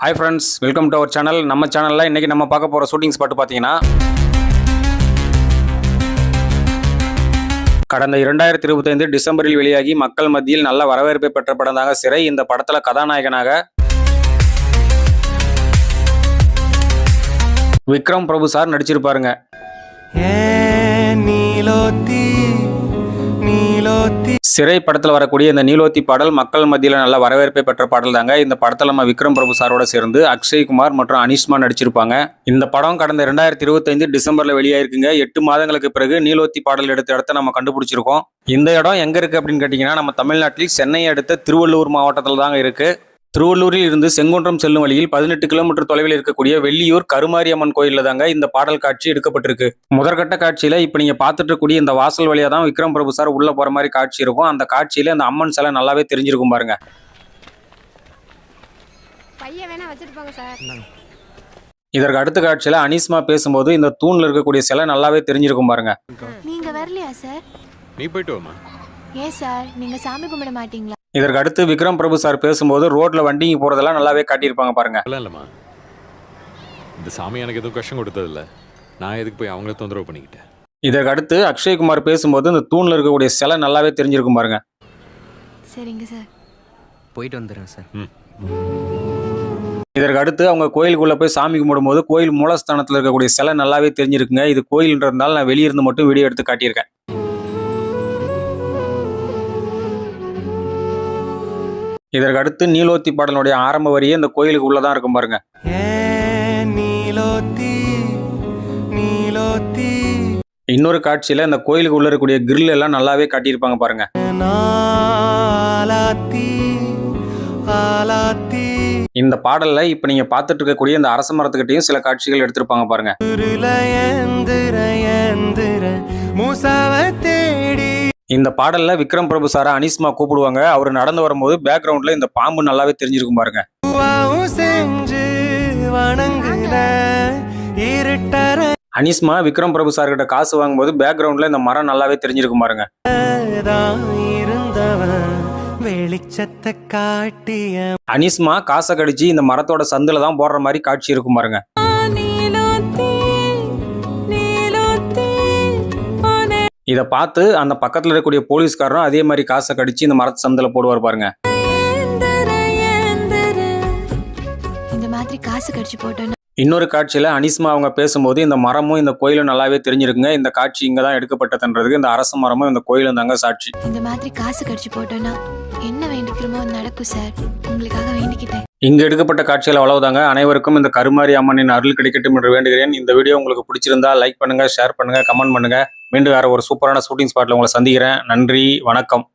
Hi friends, welcome to our channel. நம்ம சேனலில் இன்றைக்கி நம்ம பார்க்க போகிற ஷூட்டிங் ஸ்பாட் பார்த்தீங்கன்னா, கடந்த 2025 டிசம்பரில் வெளியாகி மக்கள் மத்தியில் நல்ல வரவேற்பை பெற்ற படம் தாங்க சிறை. இந்த படத்தில் கதாநாயகனாக விக்ரம் பிரபு சார் நடிச்சிருப்பாருங்க. சிறை படத்தில் வரக்கூடிய இந்த நீலோத்தி பாடல் மக்கள் மத்தியில் நல்ல வரவேற்பை பெற்ற பாடல் தாங்க. இந்த படத்தில் நம்ம விக்ரம் பிரபு சாரோட சேர்ந்து அக்ஷய்குமார் மற்றும் அனிஷ்மா நடிச்சிருப்பாங்க. இந்த படம் கடந்த 2025 டிசம்பர்ல வெளியாயிருக்குங்க. 8 மாதங்களுக்கு பிறகு நீலோத்தி பாடல் எடுத்த இடத்த நம்ம கண்டுபிடிச்சிருக்கோம். இந்த இடம் எங்க இருக்கு அப்படின்னு கேட்டீங்கன்னா, நம்ம தமிழ்நாட்டில் சென்னையை அடுத்த திருவள்ளூர் மாவட்டத்தில் தாங்க இருக்கு. திருவள்ளூரில் இருந்து செங்குன்றம் செல்லும் வழியில் 18 கிலோமீட்டர் தொலைவில் இருக்கக்கூடிய வெள்ளியூர் கருமாரியம்மன் கோயிலில் தாங்க இந்த பாடல் காட்சி எடுக்கப்பட்டிருக்கு. முதற்கட்ட காட்சியில இப்ப நீங்க பார்த்துட்டு இருக்கக்கூடிய இந்த வாசல் வழியா தான் விக்ரம் பிரபு சார் உள்ள போற மாதிரி காட்சி இருக்கும். அந்த காட்சியில அந்த அம்மன் சிலை நல்லாவே தெரிஞ்சிருக்கும் பாருங்க. இதற்கு அடுத்த காட்சியில அனிஷ்மா பேசும்போது இந்த தூண்ல இருக்கக்கூடிய சிலை நல்லாவே தெரிஞ்சிருக்கும் பாருங்க. நீங்க வரலையா சார்? நீ போயிட்டு வாமா. ஏன் சார், நீங்க சாமி கும்பிட மாட்டீங்களா? இதற்கு அடுத்து விக்ரம் பிரபு சார் பேசும்போது ரோட்ல வண்டிங்க போறதெல்லாம் நல்லாவே காட்டியிருப்பாங்க பாருங்க. இல்லம்மா, இந்த சாமி எனக்கு எதுவும் கஷ்டம் கொடுத்தது இல்லை. நான் எதுக்கு போய் அவங்கள தொந்தரவு பண்ணிக்கிட்டேன். இதற்கு அடுத்து அக்ஷய்குமார் பேசும்போது இந்த தூண்ல இருக்கக்கூடிய சிலை நல்லாவே தெரிஞ்சிருக்கும் பாருங்க. சரிங்க சார், போயிட்டு வந்துடுறேன் சார். இதற்கு அடுத்து அவங்க கோயிலுக்குள்ள போய் சாமி கும்பிடும்போது கோயில் மூலஸ்தானத்தில் இருக்கக்கூடிய சிலை நல்லாவே தெரிஞ்சிருக்குங்க. இது கோயில்ன்றதுனால நான் வெளியிருந்து மட்டும் வீடியோ எடுத்து காட்டியிருக்கேன். இதற்கு அடுத்து நீலோத்தி பாடலுடைய ஆரம்ப வரியே இந்த கோயிலுக்கு உள்ளதான் இருக்கும் பாருங்க. இன்னொரு காட்சியில இந்த கோயிலுக்கு உள்ள இருக்கக்கூடிய கிரில் எல்லாம் நல்லாவே காட்டியிருப்பாங்க பாருங்க. இந்த பாடல்ல இப்ப நீங்க பார்த்துட்டு இருக்கக்கூடிய இந்த அரச மரத்துக்கிட்டையும் சில காட்சிகள் எடுத்திருப்பாங்க பாருங்க. இந்த பாடல்ல விக்ரம் பிரபு சார அனிஷ்மா கூப்பிடுவாங்க. அவர் நடந்து வரும்போது பேக்ரவுண்ட்ல இந்த பாம்பு நல்லாவே தெரிஞ்சிருக்கும் பாருங்க. அனிஷ்மா விக்ரம் பிரபு சார் கிட்ட காசு வாங்கும்போது பேக்ரவுண்ட்ல இந்த மரம் நல்லாவே தெரிஞ்சிருக்கும் பாருங்க. அனிஷ்மா காசை கடிச்சு இந்த மரத்தோட சந்துல தான் போடுற மாதிரி காட்சி இருக்கும் பாருங்க. இதை பார்த்து அந்த பக்கத்தில் இருக்கக்கூடிய போலீஸ்காரரும் அதே மாதிரி காசை கடிச்சு இந்த மரத்து சந்தில போடுவார் பாருங்க. இந்த மாதிரி காசு கடிச்சு போட்டோன்னா இன்னொரு காட்சியில அனிஷ்மா அவங்க பேசும்போது இந்த மரமும் இந்த கோயிலும் நல்லாவே தெரிஞ்சிருக்குங்க. இந்த காட்சி இங்க தான் எடுக்கப்பட்டதுன்றதுக்கு இந்த அரச மரமும் இந்த கோயிலும் தாங்க சாட்சி. இந்த மாதிரி காசு கடிச்சு போட்டோன்னா என்ன வேண்டிக்கிறோமோ நடக்கும் சார். உங்களுக்காக வேண்டிக்கிட்டேன். இங்க எடுக்கப்பட்ட காட்சிகள் அவ்வளவுதாங்க. அனைவருக்கும் இந்த கருமாரி அம்மனின் அருள் கிடைக்கட்டும் என்று வேண்டுகிறேன். இந்த வீடியோ உங்களுக்கு பிடிச்சிருந்தா லைக் பண்ணுங்க, ஷேர் பண்ணுங்க, கமெண்ட் பண்ணுங்க. மீண்டும் வேற ஒரு சூப்பரான ஷூட்டிங் ஸ்பாட்ல உங்களை சந்திக்கிறேன். நன்றி, வணக்கம்.